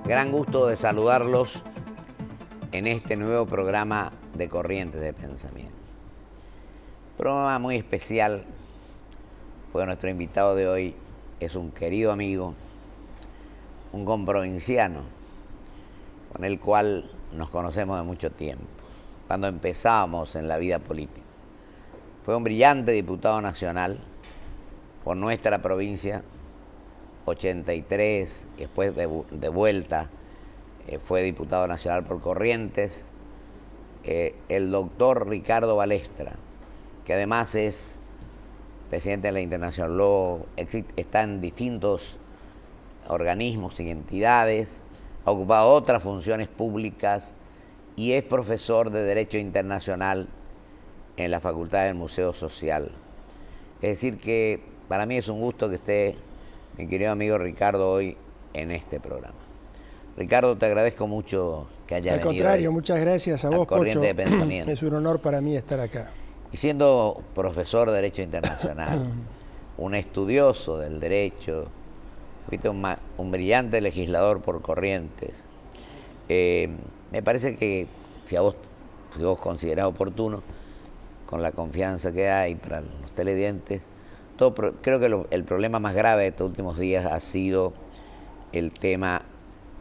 Gran gusto de saludarlos en este nuevo programa de Corrientes de Pensamiento. Programa muy especial, porque nuestro invitado de hoy es un querido amigo, un comprovinciano, con el cual nos conocemos de mucho tiempo, cuando empezábamos en la vida política. Fue un brillante diputado nacional por nuestra provincia, 83, después de vuelta fue diputado nacional por Corrientes, el doctor Ricardo Balestra, que además es presidente de la International Law, está en distintos organismos y entidades, ha ocupado otras funciones públicas y es profesor de Derecho Internacional en la Facultad del Museo Social. Es decir que para mí es un gusto que esté mi querido amigo Ricardo hoy en este programa. Ricardo, te agradezco mucho que haya venido. Al contrario, muchas gracias a vos, Pocho. De Pensamiento. Es un honor para mí estar acá. Y siendo profesor de Derecho Internacional, un estudioso del derecho, fuiste un brillante legislador por Corrientes, me parece que si vos considerás oportuno, con la confianza que hay para los televidentes, creo que el problema más grave de estos últimos días ha sido el tema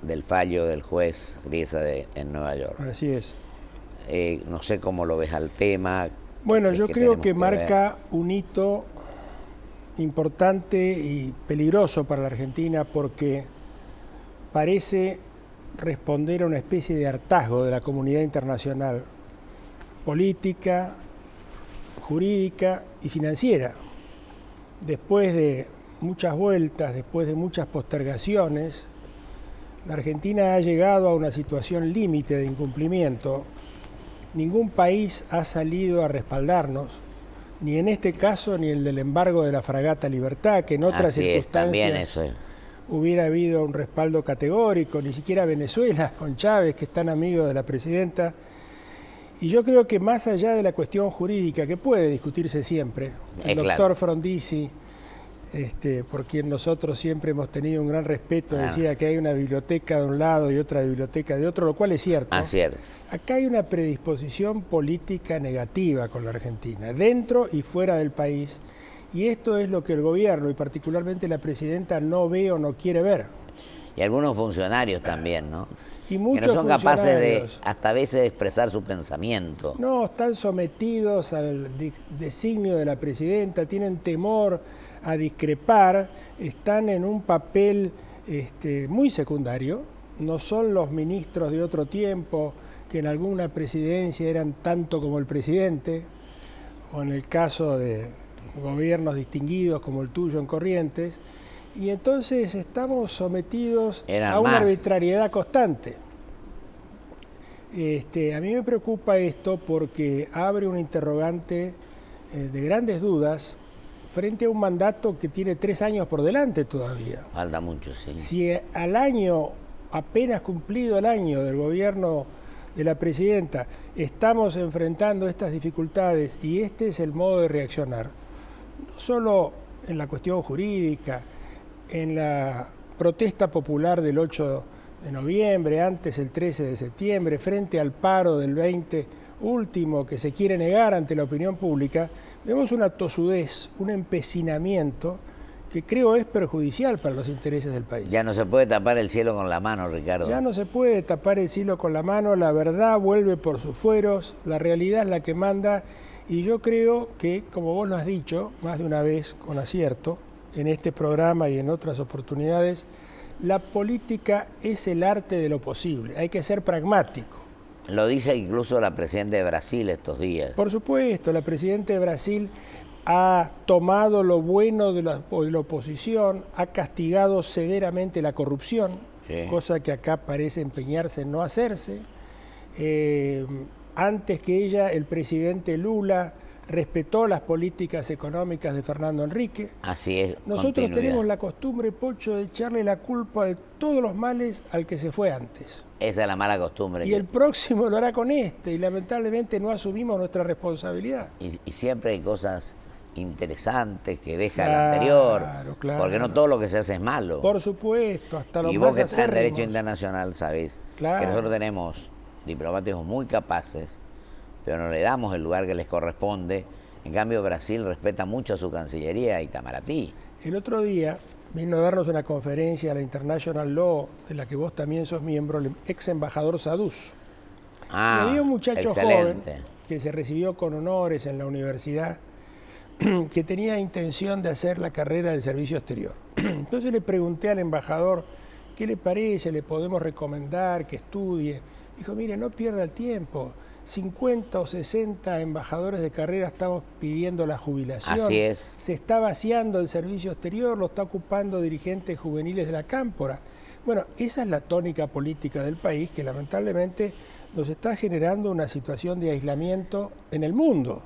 del fallo del juez Griesa en Nueva York. Así es. No sé cómo lo ves al tema. Bueno, yo creo que marca un hito importante y peligroso para la Argentina porque parece responder a una especie de hartazgo de la comunidad internacional, política, jurídica y financiera. Después de muchas vueltas, después de muchas postergaciones, la Argentina ha llegado a una situación límite de incumplimiento. Ningún país ha salido a respaldarnos, ni en este caso ni el del embargo de la fragata Libertad, que en otras circunstancias hubiera habido un respaldo categórico, ni siquiera Venezuela con Chávez, que es tan amigo de la presidenta. Y yo creo que más allá de la cuestión jurídica, que puede discutirse siempre, el doctor Frondizi, por quien nosotros siempre hemos tenido un gran respeto, decía que hay una biblioteca de un lado y otra biblioteca de otro, lo cual es cierto. Así es. Acá hay una predisposición política negativa con la Argentina, dentro y fuera del país, y esto es lo que el gobierno, y particularmente la presidenta, no ve o no quiere ver. Y algunos funcionarios también, ¿no? Y muchos que no son capaces de, hasta a veces, de expresar su pensamiento. No, están sometidos al designio de la presidenta, tienen temor a discrepar, están en un papel muy secundario, no son los ministros de otro tiempo que en alguna presidencia eran tanto como el presidente, o en el caso de gobiernos distinguidos como el tuyo en Corrientes, y entonces estamos sometidos a una arbitrariedad constante. A mí me preocupa esto porque abre una interrogante de grandes dudas frente a un mandato que tiene 3 años por delante todavía. Falta mucho, sí. Si al año, apenas cumplido el año del gobierno de la presidenta, estamos enfrentando estas dificultades y este es el modo de reaccionar, no solo en la cuestión jurídica, en la protesta popular del 8 de noviembre, antes el 13 de septiembre, frente al paro del 20 último que se quiere negar ante la opinión pública, vemos una tosudez, un empecinamiento que creo es perjudicial para los intereses del país. Ya no se puede tapar el cielo con la mano, Ricardo. Ya no se puede tapar el cielo con la mano, la verdad vuelve por sus fueros, la realidad es la que manda, y yo creo que, como vos lo has dicho más de una vez con acierto, en este programa y en otras oportunidades, la política es el arte de lo posible, hay que ser pragmático. Lo dice incluso la presidenta de Brasil estos días. Por supuesto, la presidenta de Brasil ha tomado lo bueno de la oposición, ha castigado severamente la corrupción, cosa que acá parece empeñarse en no hacerse. Antes que ella, el presidente Lula respetó las políticas económicas de Fernando Henrique. Así es. Nosotros tenemos la costumbre, Pocho, de echarle la culpa de todos los males al que se fue antes. Esa es la mala costumbre. Y el próximo lo hará con y lamentablemente no asumimos nuestra responsabilidad. Y siempre hay cosas interesantes que deja Claro, el anterior, claro. porque no todo lo que se hace es malo. Por supuesto, hasta los Y más vos que estás en acérrimos. Derecho Internacional sabés Claro. que nosotros tenemos diplomáticos muy capaces, pero no le damos el lugar que les corresponde. En cambio, Brasil respeta mucho a su Cancillería, Itamaraty. El otro día vino a darnos una conferencia a la International Law, de la que vos también sos miembro, el ex embajador Sadus. Y había un muchacho excelente. joven que se recibió con honores en la universidad, que tenía intención de hacer la carrera del servicio exterior. Entonces le pregunté al embajador, ¿qué le parece? ¿Le podemos recomendar que estudie? Dijo, mire, no pierda el tiempo. 50 o 60 embajadores de carrera estamos pidiendo la jubilación. Así es. Se está vaciando el servicio exterior, lo está ocupando dirigentes juveniles de la Cámpora. Bueno, esa es la tónica política del país que lamentablemente nos está generando una situación de aislamiento en el mundo.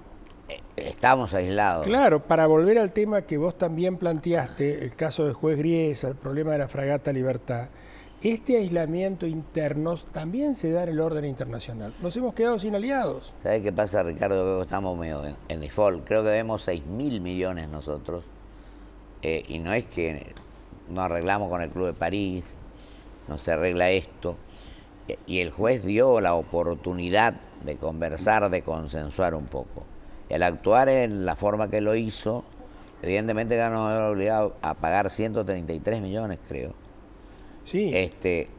Estamos aislados. Claro, para volver al tema que vos también planteaste, el caso del juez Griesa, el problema de la fragata Libertad, este aislamiento interno también se da en el orden internacional. Nos hemos quedado sin aliados. ¿Sabes qué pasa, Ricardo? Creo que estamos medio en default. Creo que debemos 6.000 millones nosotros. Y no es que no arreglamos con el Club de París, no se arregla esto. Y el juez dio la oportunidad de conversar, de consensuar un poco. El actuar en la forma que lo hizo, evidentemente ya nos ha obligado a pagar 133 millones, creo. Sí,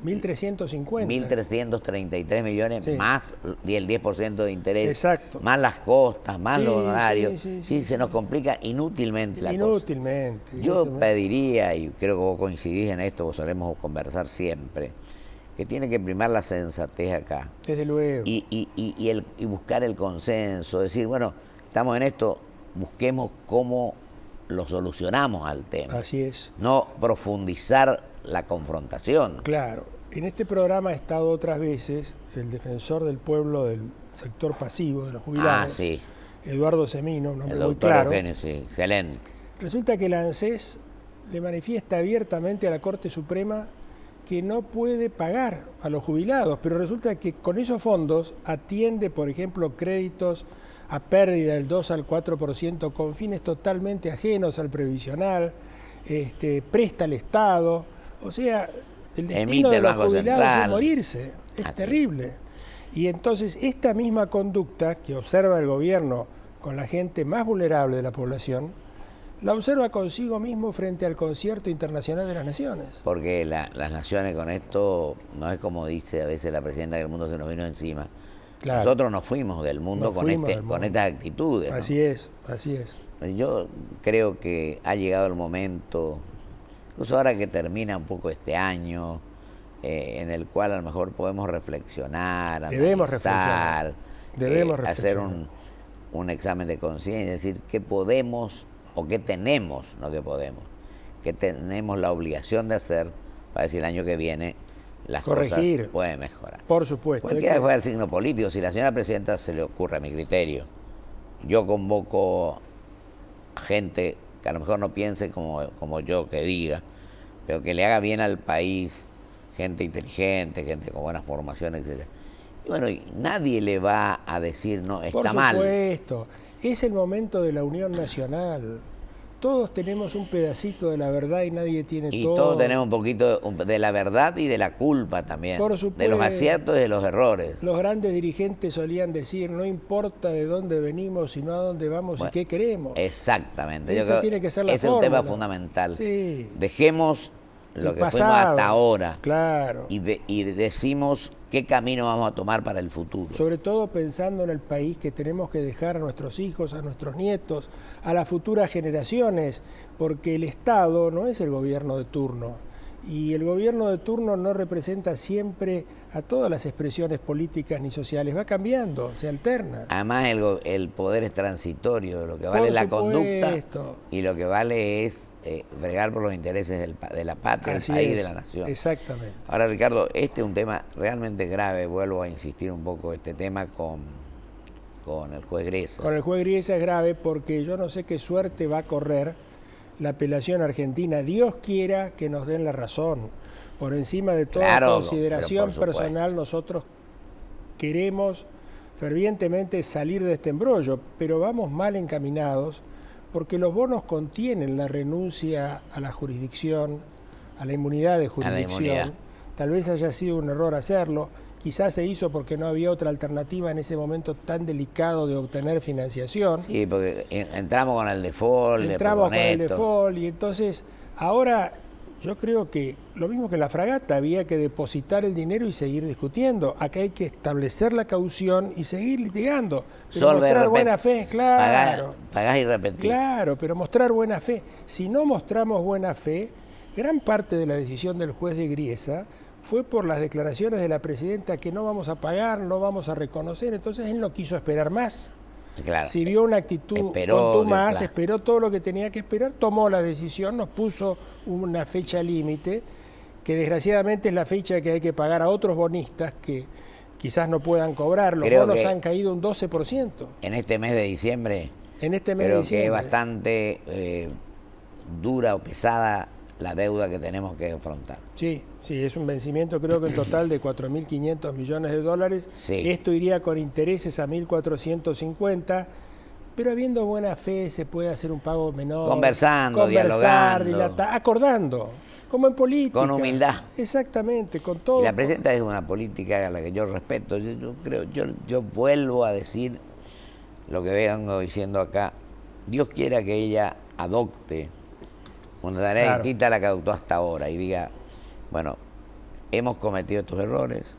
1.350. 1.333 millones Sí. más el 10% de interés, Exacto. más las costas, más Sí, los honorarios. sí, Se nos complica inútilmente la cosa. Inútilmente. Yo inútilmente. pediría, y creo que vos coincidís en esto, vos solemos conversar siempre, que tiene que primar la sensatez acá. Desde luego. Y buscar el consenso, decir, bueno, estamos en esto, busquemos cómo lo solucionamos al tema. Así es. No profundizar la confrontación. Claro. En este programa ha estado otras veces el defensor del pueblo del sector pasivo, de los jubilados, Sí. Eduardo Semino, un hombre El muy doctor claro. Eugenio, sí, excelente. Resulta que la ANSES le manifiesta abiertamente a la Corte Suprema que no puede pagar a los jubilados, pero resulta que con esos fondos atiende, por ejemplo, créditos a pérdida del 2 al 4% con fines totalmente ajenos al previsional, presta al Estado, o sea, el destino Emite de el los Banco jubilados Central. es morirse, es Así. terrible. Y entonces esta misma conducta que observa el gobierno con la gente más vulnerable de la población, la observa consigo mismo frente al Concierto Internacional de las Naciones. Porque las naciones con esto, no es como dice a veces la presidenta, que el mundo se nos vino encima. Claro. Nosotros nos fuimos del mundo Nos con fuimos del con mundo. estas actitudes, ¿no? Así es, así es. Yo creo que ha llegado el momento, incluso ahora que termina un poco este año, en el cual a lo mejor podemos reflexionar, Debemos analizar, Debemos hacer reflexionar. un examen de conciencia, decir qué podemos o qué tenemos, no qué podemos, qué tenemos la obligación de hacer para decir el año que viene las Corregir. cosas pueden mejorar. Por supuesto. Cualquiera que fuera el signo político, si la señora presidenta se le ocurre a mi criterio, yo convoco a gente que a lo mejor no piense como yo, que diga, pero que le haga bien al país, gente inteligente, gente con buena formación, etc. Y bueno, y nadie le va a decir, no, está mal. Por supuesto. Es el momento de la unión nacional. Todos tenemos un pedacito de la verdad y nadie tiene Y todo. todos tenemos un poquito de la verdad y de la culpa también. Por De supuesto. los aciertos y de los errores. Los grandes dirigentes solían decir, no importa de dónde venimos, sino a dónde vamos Bueno, y qué queremos. Exactamente. Esa creo tiene que ser la es un tema fórmula. fundamental. Sí. Dejemos lo El que pasado, fuimos hasta ahora Claro. y decimos qué camino vamos a tomar para el futuro. Sobre todo pensando en el país que tenemos que dejar a nuestros hijos, a nuestros nietos, a las futuras generaciones, porque el Estado no es el gobierno de turno. Y el gobierno de turno no representa siempre a todas las expresiones políticas ni sociales, va cambiando, se alterna. Además, el poder es transitorio, lo que vale Por es la supuesto. conducta y lo que vale es bregar por los intereses de la patria, del Así país, es, de la nación. exactamente. Ahora, Ricardo, este es un tema realmente grave, vuelvo a insistir un poco, este tema con el juez Griesa. Con el juez Griesa es grave porque yo no sé qué suerte va a correr la apelación argentina. Dios quiera que nos den la razón. Por encima de toda Claro, consideración pero por supuesto. personal, nosotros queremos fervientemente salir de este embrollo, pero vamos mal encaminados porque los bonos contienen la renuncia a la jurisdicción, a la inmunidad de jurisdicción. Tal vez haya sido un error hacerlo. Quizás se hizo porque no había otra alternativa en ese momento tan delicado de obtener financiación. Sí, porque entramos con el default. Entramos con el default y entonces ahora yo creo que lo mismo que en la fragata, había que depositar el dinero y seguir discutiendo. Acá hay que establecer la caución y seguir litigando. Pero mostrar buena fe, claro. Pagás y repetís. Claro, pero mostrar buena fe. Si no mostramos buena fe, gran parte de la decisión del juez de Griesa fue por las declaraciones de la presidenta que no vamos a pagar, no vamos a reconocer. Entonces él no quiso esperar más. Claro. Si vio una actitud contumaz, esperó todo lo que tenía que esperar, tomó la decisión, nos puso una fecha límite, que desgraciadamente es la fecha que hay que pagar a otros bonistas que quizás no puedan cobrar. Los bonos han caído un 12%. En este mes de diciembre, creo que es bastante dura o pesada la deuda que tenemos que afrontar. Sí, es un vencimiento creo que en total de 4.500 millones de dólares. Sí. Esto iría con intereses a 1.450, pero habiendo buena fe se puede hacer un pago menor. Conversar, dialogando. Acordando, como en política. Con humildad. Exactamente, con todo. Y la presidenta es una política a la que yo respeto. Yo vuelvo a decir lo que vengo diciendo acá. Dios quiera que ella adopte una tarea distinta a la que adoptó hasta ahora y diga, bueno, hemos cometido estos errores,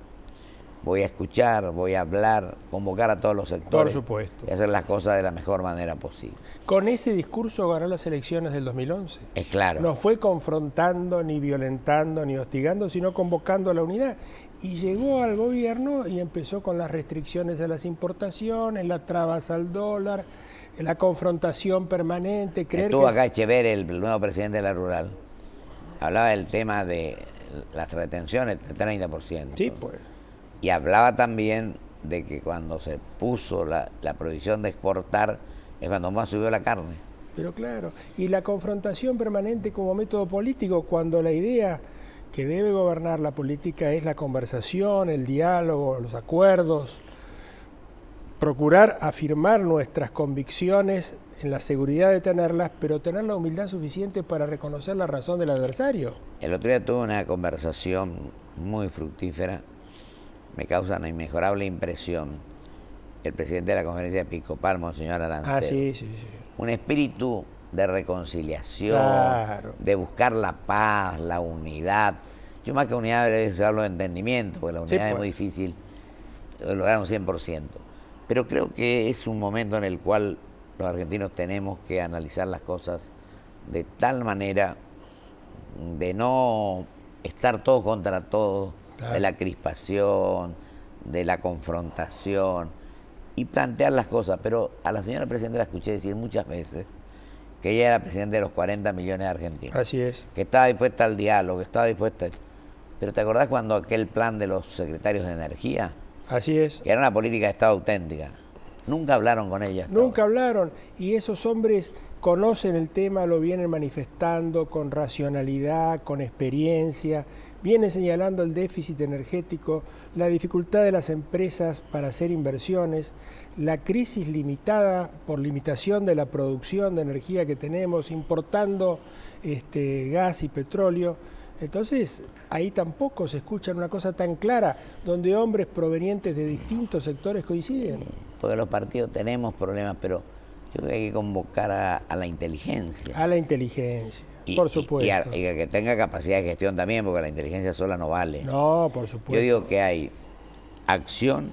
voy a escuchar, voy a hablar, convocar a todos los sectores. Por supuesto. Y hacer las cosas de la mejor manera posible. Con ese discurso ganó las elecciones del 2011. Es claro. No fue confrontando, ni violentando, ni hostigando, sino convocando a la unidad. Y llegó al gobierno y empezó con las restricciones a las importaciones, las trabas al dólar, la confrontación permanente. Estuvo acá Echeverri, el nuevo presidente de la Rural. Hablaba del tema de las retenciones del 30%. Sí, pues. Y hablaba también de que cuando se puso la prohibición de exportar es cuando más subió la carne. Pero claro, y la confrontación permanente como método político, cuando la idea que debe gobernar la política es la conversación, el diálogo, los acuerdos, procurar afirmar nuestras convicciones en la seguridad de tenerlas, pero tener la humildad suficiente para reconocer la razón del adversario. El otro día tuve una conversación muy fructífera, me causa una inmejorable impresión el presidente de la conferencia episcopal, Monseñor Arancel. Sí. Un espíritu de reconciliación, claro, de buscar la paz, la unidad. Yo más que unidad debería hablo de entendimiento, porque la unidad es muy difícil lograr un 100%. Pero creo que es un momento en el cual los argentinos tenemos que analizar las cosas de tal manera de no estar todos contra todos, claro, de la crispación, de la confrontación, y plantear las cosas. Pero a la señora presidenta la escuché decir muchas veces que ella era presidenta de los 40 millones de argentinos. Así es. Que estaba dispuesta al diálogo, que estaba dispuesta... Pero ¿te acordás cuando aquel plan de los secretarios de energía? Así es. Que era una política de Estado auténtica. Nunca hablaron con ella. Nunca hablaron. Y esos hombres conocen el tema, lo vienen manifestando con racionalidad, con experiencia, vienen señalando el déficit energético, la dificultad de las empresas para hacer inversiones, la crisis limitada por limitación de la producción de energía que tenemos, importando gas y petróleo. Entonces, ahí tampoco se escucha una cosa tan clara, donde hombres provenientes de distintos sectores coinciden. Porque los partidos tenemos problemas, pero yo creo que hay que convocar a la inteligencia. A la inteligencia, por supuesto. Y a que tenga capacidad de gestión también, porque la inteligencia sola no vale. No, por supuesto. Yo digo que hay acción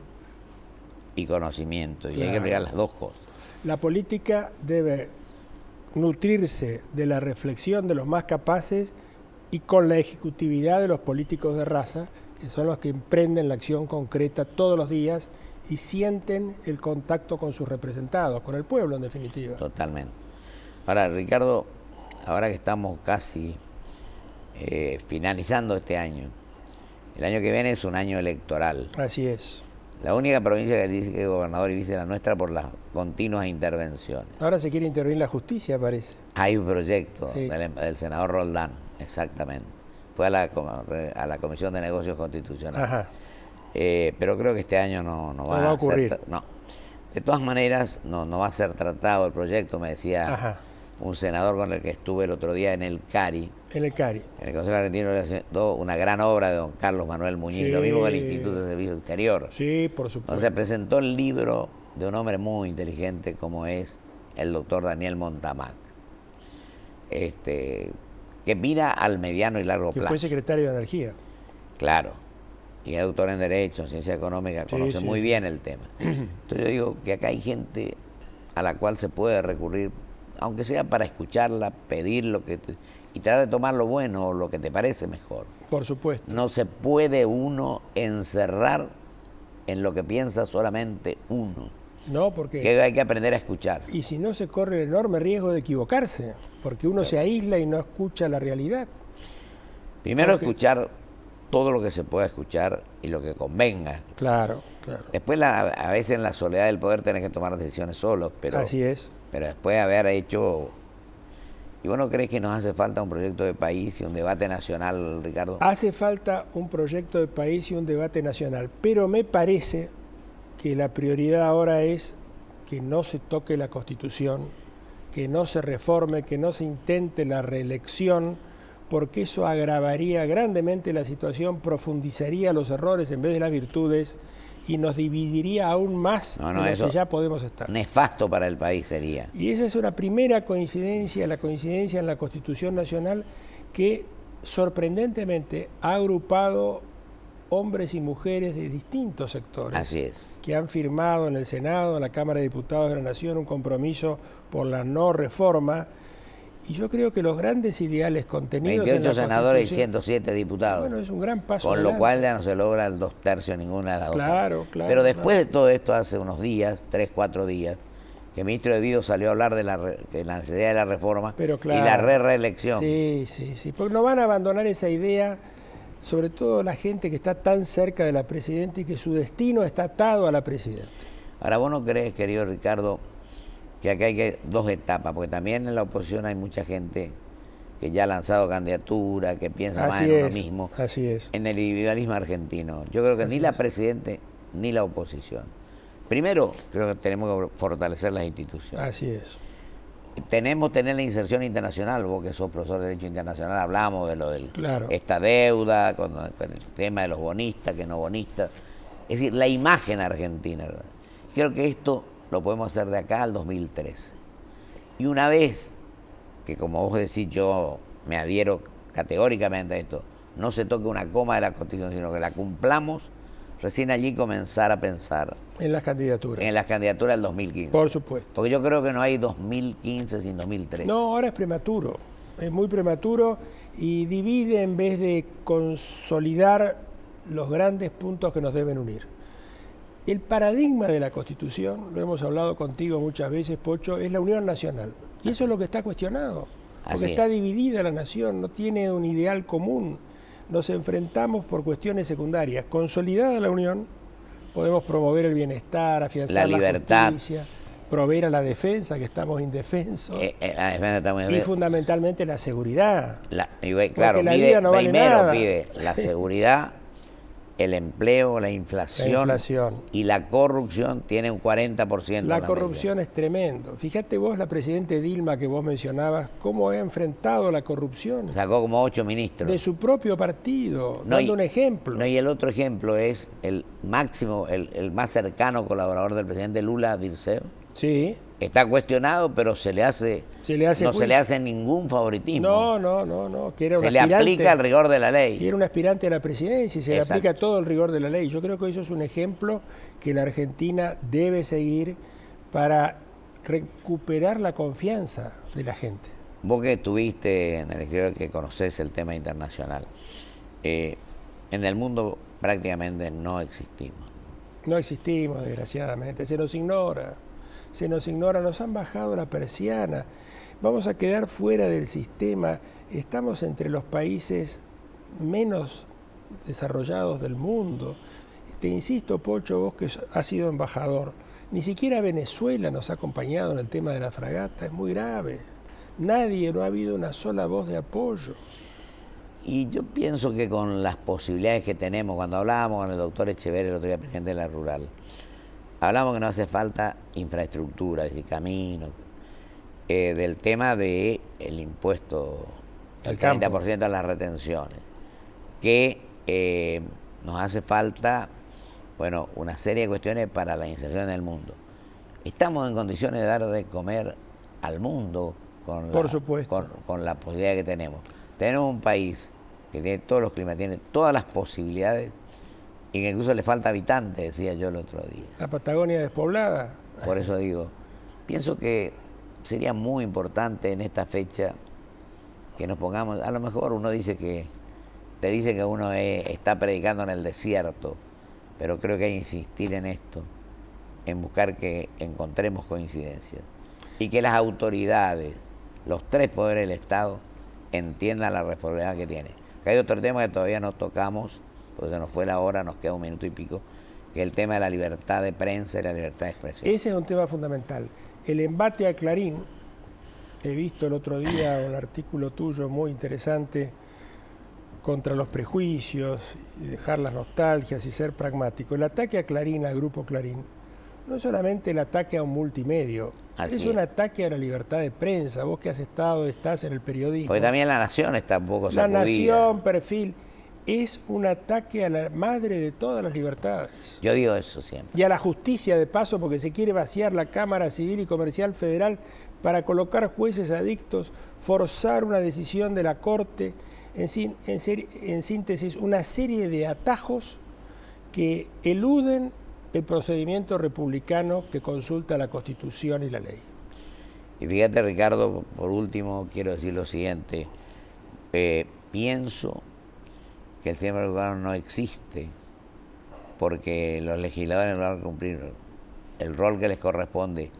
y conocimiento, y claro, hay que aplicar las dos cosas. La política debe nutrirse de la reflexión de los más capaces y con la ejecutividad de los políticos de raza, que son los que emprenden la acción concreta todos los días y sienten el contacto con sus representados, con el pueblo en definitiva. Totalmente. Ahora, Ricardo, ahora que estamos casi finalizando este año, el año que viene es un año electoral. Así es. La única provincia que dice que es gobernador y vice es la nuestra por las continuas intervenciones. Ahora se quiere intervenir la justicia, parece. Hay un proyecto del senador Roldán, exactamente. Fue a la Comisión de Negocios Constitucionales. Ajá. Pero creo que este año no va a ocurrir. No. De todas maneras, no va a ser tratado el proyecto, me decía un senador con el que estuve el otro día en el CARI. En el CARI. En el Consejo Argentino de Relaciones, una gran obra de don Carlos Manuel Muñiz, Sí. lo mismo que el Instituto de Servicio Exterior. Sí, por supuesto. Entonces presentó el libro de un hombre muy inteligente como es el doctor Daniel Montamac, que mira al mediano y largo Que plazo. fue secretario de Energía. Claro, y es doctor en Derecho, en Ciencia Económica, Sí, conoce sí, muy sí. bien el tema. Entonces yo digo que acá hay gente a la cual se puede recurrir, aunque sea para escucharla, pedir y tratar de tomar lo bueno o lo que te parece mejor. Por supuesto. No se puede uno encerrar en lo que piensa solamente uno, No, porque... que hay que aprender a escuchar. Y si no, se corre el enorme riesgo de equivocarse, porque uno se aísla y no escucha la realidad. Primero Porque- escuchar todo lo que se pueda escuchar y lo que convenga. Claro, claro. Después a veces en la soledad del poder tenés que tomar decisiones solos, pero Así es. después de haber hecho... ¿Y vos no crees que nos hace falta un proyecto de país y un debate nacional, Ricardo? Hace falta un proyecto de país y un debate nacional, pero me parece que la prioridad ahora es que no se toque la Constitución, que no se reforme, que no se intente la reelección, porque eso agravaría grandemente la situación, profundizaría los errores en vez de las virtudes y nos dividiría aún más de lo eso que ya podemos estar. nefasto para el país sería. Y esa es una primera coincidencia, la coincidencia en la Constitución Nacional que sorprendentemente ha agrupado hombres y mujeres de distintos sectores Así es. que han firmado en el Senado, en la Cámara de Diputados de la Nación, un compromiso por la no reforma. Y yo creo que los grandes ideales contenidos 28 en la senadores y Constitución, 107 diputados. bueno, es un gran paso Con lo adelante. cual ya no se logra el 2/3 ninguna de las dos. Claro, claro. Pero después de todo esto, hace unos días, 3, 4 días, que el ministro de Vido salió a hablar de la necesidad de la reforma Pero claro, y la reelección. Sí, sí, sí, porque no van a abandonar esa idea, sobre todo la gente que está tan cerca de la presidenta y que su destino está atado a la presidenta. Ahora, ¿vos no crees, querido Ricardo, que acá hay dos etapas? Porque también en la oposición hay mucha gente que ya ha lanzado candidatura, que piensa más en uno mismo. Así es. En el individualismo argentino. Yo creo que ni la presidenta ni la oposición. Primero, creo que tenemos que fortalecer las instituciones. Así es. Tenemos que tener la inserción internacional, vos que sos profesor de Derecho Internacional, hablamos de lo de Claro. esta deuda, con el tema de los bonistas, que no bonistas. Es decir, la imagen argentina, ¿verdad? Creo que esto lo podemos hacer de acá al 2013. Y una vez que, como vos decís, yo me adhiero categóricamente a esto, no se toque una coma de la Constitución, sino que la cumplamos, recién allí comenzar a pensar En las candidaturas. en las candidaturas del 2015. Por supuesto. Porque yo creo que no hay 2015 sin 2013. No, ahora es prematuro. Es muy prematuro y divide en vez de consolidar los grandes puntos que nos deben unir. El paradigma de la Constitución, lo hemos hablado contigo muchas veces, Pocho, es la unión nacional. Y eso es lo que está cuestionado. Porque Así está es. dividida la nación, no tiene un ideal común. Nos enfrentamos por cuestiones secundarias. Consolidada la unión, podemos promover el bienestar, afianzar La la libertad. justicia, proveer a la defensa, que estamos indefensos, La defensa está muy y bien. fundamentalmente la seguridad. Claro, la vida no vale primero nada. pide la seguridad, el empleo, la inflación, La inflación. y la corrupción tiene un 40%. La en corrupción es tremendo. Fíjate vos, la presidenta Dilma que vos mencionabas, cómo ha enfrentado la corrupción Sacó como 8 ministros. de su propio partido, No, dando un ejemplo. No, y el otro ejemplo es el máximo, el más cercano colaborador del presidente Lula, Dirceu. Sí, Está cuestionado, pero no se le juicio. hace ningún favoritismo. No, que era un se le aspirante, aplica el rigor de la que ley. era un aspirante a la presidencia y se le Exacto. aplica todo el rigor de la ley. Yo creo que eso es un ejemplo que la Argentina debe seguir para recuperar la confianza de la gente. Vos que estuviste en el exterior, que conocés el tema internacional, en el mundo prácticamente no existimos. No existimos, desgraciadamente, se nos ignora, nos han bajado la persiana, vamos a quedar fuera del sistema, estamos entre los países menos desarrollados del mundo. Te insisto, Pocho, vos que has sido embajador, ni siquiera Venezuela nos ha acompañado en el tema de la fragata, es muy grave. Nadie, no ha habido una sola voz de apoyo. Y yo pienso que con las posibilidades que tenemos, cuando hablábamos con el doctor Echeverri, el otro día presidente de la Rural, hablamos que no hace falta infraestructura, es decir, caminos. del tema del impuesto del 30% a las retenciones, que nos hace falta, bueno, una serie de cuestiones para la inserción en el mundo. Estamos en condiciones de dar de comer al mundo con Por supuesto. Con la posibilidad que tenemos. Tenemos un país que tiene todos los climas, tiene todas las posibilidades y que incluso le falta habitantes, decía yo el otro día. La Patagonia despoblada. Por eso digo, pienso que sería muy importante en esta fecha que nos pongamos, a lo mejor uno dice que, te dice que uno está predicando en el desierto, pero creo que hay que insistir en esto, en buscar que encontremos coincidencias y que las autoridades, los tres poderes del Estado, entiendan la responsabilidad que tienen. Que hay otro tema que todavía no tocamos, porque se nos fue la hora, nos queda un minuto y pico, que es el tema de la libertad de prensa y la libertad de expresión. Ese es un tema fundamental. El embate a Clarín, he visto el otro día un artículo tuyo muy interesante contra los prejuicios, y dejar las nostalgias y ser pragmático. El ataque a Clarín, al grupo Clarín, no es solamente el ataque a un multimedio, es un ataque a la libertad de prensa. Vos que has estado, estás en el periodismo. Porque también La Nación está un poco sacudida. La Nación, Perfil, es un ataque a la madre de todas las libertades. Yo digo eso siempre. Y a la justicia, de paso, porque se quiere vaciar la Cámara Civil y Comercial Federal para colocar jueces adictos, forzar una decisión de la Corte, en síntesis, una serie de atajos que eluden el procedimiento republicano que consulta la Constitución y la ley. Y fíjate, Ricardo, por último, quiero decir lo siguiente. Pienso que el sistema republicano no existe porque los legisladores no van a cumplir el rol que les corresponde,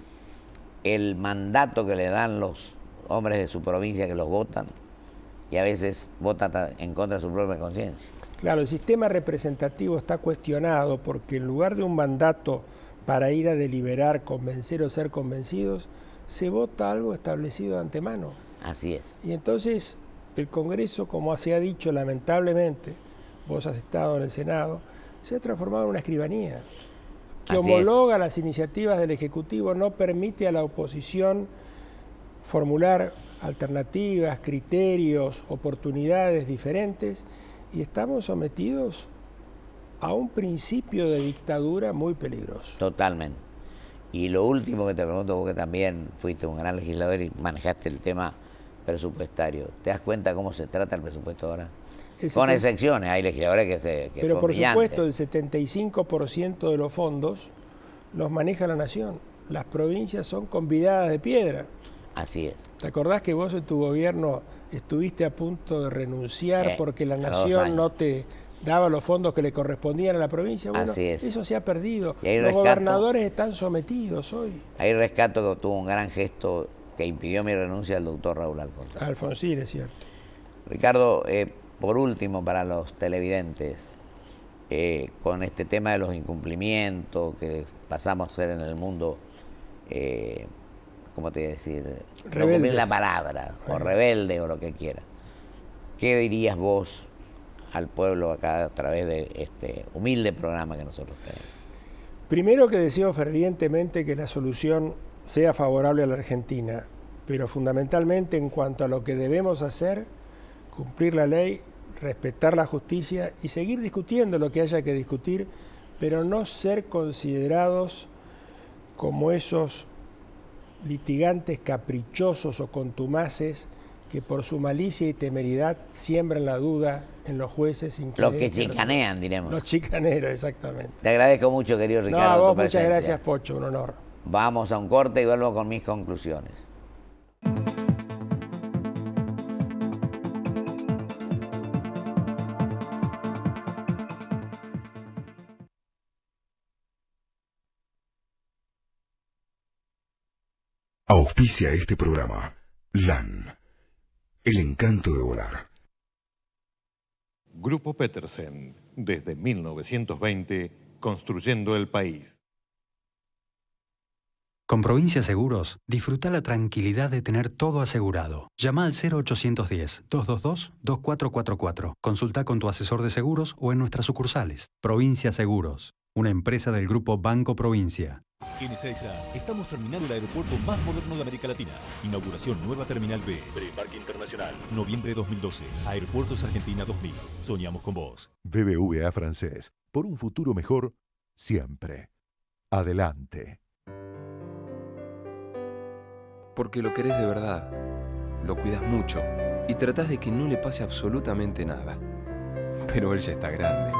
el mandato que le dan los hombres de su provincia que los votan, y a veces votan en contra de su propia conciencia. Claro, el sistema representativo está cuestionado porque en lugar de un mandato para ir a deliberar, convencer o ser convencidos, se vota algo establecido de antemano. Así es. Y entonces el Congreso, como se ha dicho lamentablemente, vos has estado en el Senado, se ha transformado en una escribanía que homologa las iniciativas del Ejecutivo, no permite a la oposición formular alternativas, criterios, oportunidades diferentes, y estamos sometidos a un principio de dictadura muy peligroso. Totalmente. Y lo último que te pregunto, vos que también fuiste un gran legislador y manejaste el tema presupuestario, ¿te das cuenta cómo se trata el presupuesto ahora? Con excepciones, hay legisladores que pero por brillantes. Supuesto, el 75% de los fondos los maneja la Nación. Las provincias son convidadas de piedra. Así es. ¿Te acordás que vos en tu gobierno estuviste a punto de renunciar porque la Nación no te daba los fondos que le correspondían a la provincia? Bueno, así es. Eso se ha perdido. Los gobernadores están sometidos hoy. Ahí rescato que tuvo un gran gesto que impidió mi renuncia al doctor Raúl Alfonsín. Alfonsín, es cierto. Ricardo, por último, para los televidentes, con este tema de los incumplimientos que pasamos a ser en el mundo, ¿cómo te voy a decir? No cumplir la palabra, o rebelde, o lo que quiera. ¿Qué dirías vos al pueblo acá a través de este humilde programa que nosotros tenemos? Primero que deseo fervientemente que la solución sea favorable a la Argentina, pero fundamentalmente en cuanto a lo que debemos hacer, cumplir la ley, respetar la justicia y seguir discutiendo lo que haya que discutir, pero no ser considerados como esos litigantes caprichosos o contumaces que por su malicia y temeridad siembran la duda en los jueces. Los que chicanean, diremos. Los chicaneros, exactamente. Te agradezco mucho, querido Ricardo. No, a vos muchas gracias, Pocho, un honor. Vamos a un corte y vuelvo con mis conclusiones. Auspicia este programa LAN, el encanto de volar. Grupo Petersen, desde 1920, construyendo el país. Con Provincia Seguros, disfruta la tranquilidad de tener todo asegurado. Llama al 0810-222-2444. Consulta con tu asesor de seguros o en nuestras sucursales. Provincia Seguros, una empresa del Grupo Banco Provincia. En Ezeiza estamos terminando el aeropuerto más moderno de América Latina. Inauguración nueva Terminal B. Preembarque Internacional. Noviembre de 2012. Aeropuertos Argentina 2000. Soñamos con vos. BBVA Francés. Por un futuro mejor, siempre. Adelante. Porque lo querés de verdad. Lo cuidas mucho. Y tratás de que no le pase absolutamente nada. Pero él ya está grande.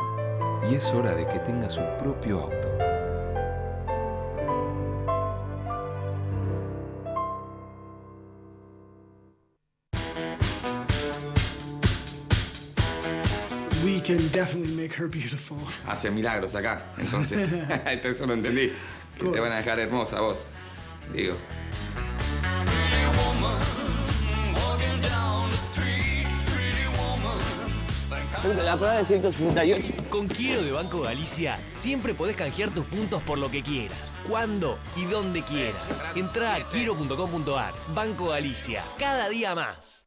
Y es hora de que tenga su propio auto. We can definitely make her beautiful. Hace milagros acá, entonces. Eso lo entendí. Que te van a dejar hermosa vos. Digo. La prueba de 168. Con Quiero de Banco Galicia siempre podés canjear tus puntos por lo que quieras, cuando y donde quieras. Entrá a quiero.com.ar. Banco Galicia, cada día más.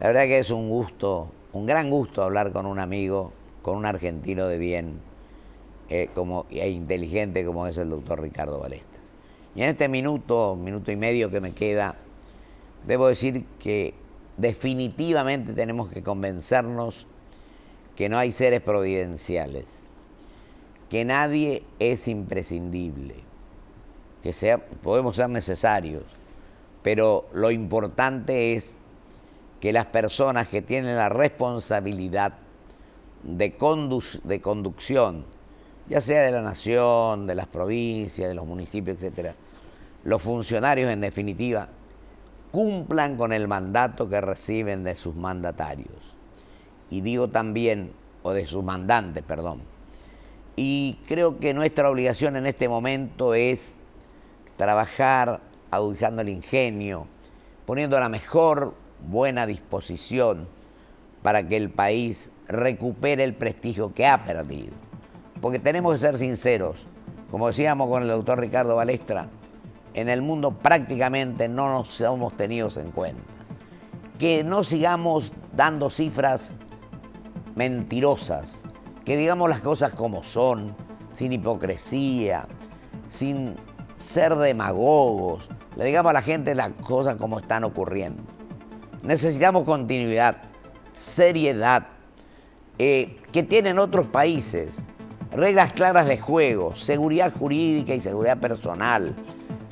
La verdad que es un gusto, un gran gusto hablar con un amigo, con un argentino de bien e inteligente como es el doctor Ricardo Balestra. Y en este minuto y medio que me queda, debo decir que definitivamente tenemos que convencernos que no hay seres providenciales, que nadie es imprescindible, que podemos ser necesarios, pero lo importante es que las personas que tienen la responsabilidad de conducción, ya sea de la nación, de las provincias, de los municipios, etcétera, los funcionarios en definitiva, cumplan con el mandato que reciben de sus mandatarios. Y digo también, o de sus mandantes, perdón. Y creo que nuestra obligación en este momento es trabajar agudizando el ingenio, poniendo la mejor buena disposición para que el país recupere el prestigio que ha perdido. Porque tenemos que ser sinceros, como decíamos con el doctor Ricardo Balestra, en el mundo prácticamente no nos somos tenidos en cuenta. Que no sigamos dando cifras mentirosas, que digamos las cosas como son, sin hipocresía, sin ser demagogos, le digamos a la gente las cosas como están ocurriendo. Necesitamos continuidad, seriedad, que tienen otros países, reglas claras de juego, seguridad jurídica y seguridad personal,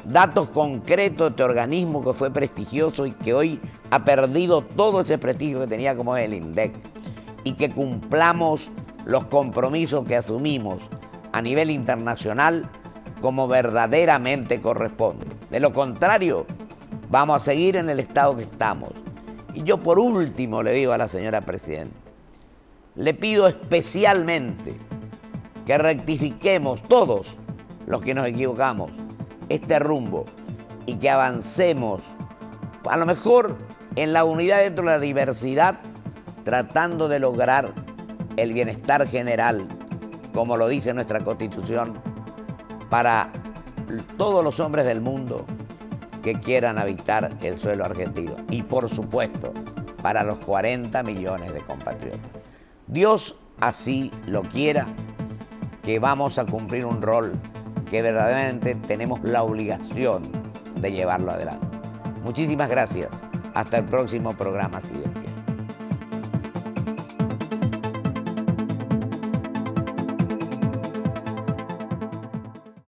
datos concretos de este organismo que fue prestigioso y que hoy ha perdido todo ese prestigio que tenía como es el INDEC, y que cumplamos los compromisos que asumimos a nivel internacional como verdaderamente corresponde. De lo contrario, vamos a seguir en el estado que estamos. Y yo por último le digo a la señora Presidenta, le pido especialmente que rectifiquemos todos los que nos equivocamos este rumbo y que avancemos, a lo mejor en la unidad dentro de la diversidad, tratando de lograr el bienestar general, como lo dice nuestra Constitución, para todos los hombres del mundo que quieran habitar el suelo argentino y, por supuesto, para los 40 millones de compatriotas. Dios así lo quiera, que vamos a cumplir un rol que verdaderamente tenemos la obligación de llevarlo adelante. Muchísimas gracias. Hasta el próximo programa, si Dios quiere.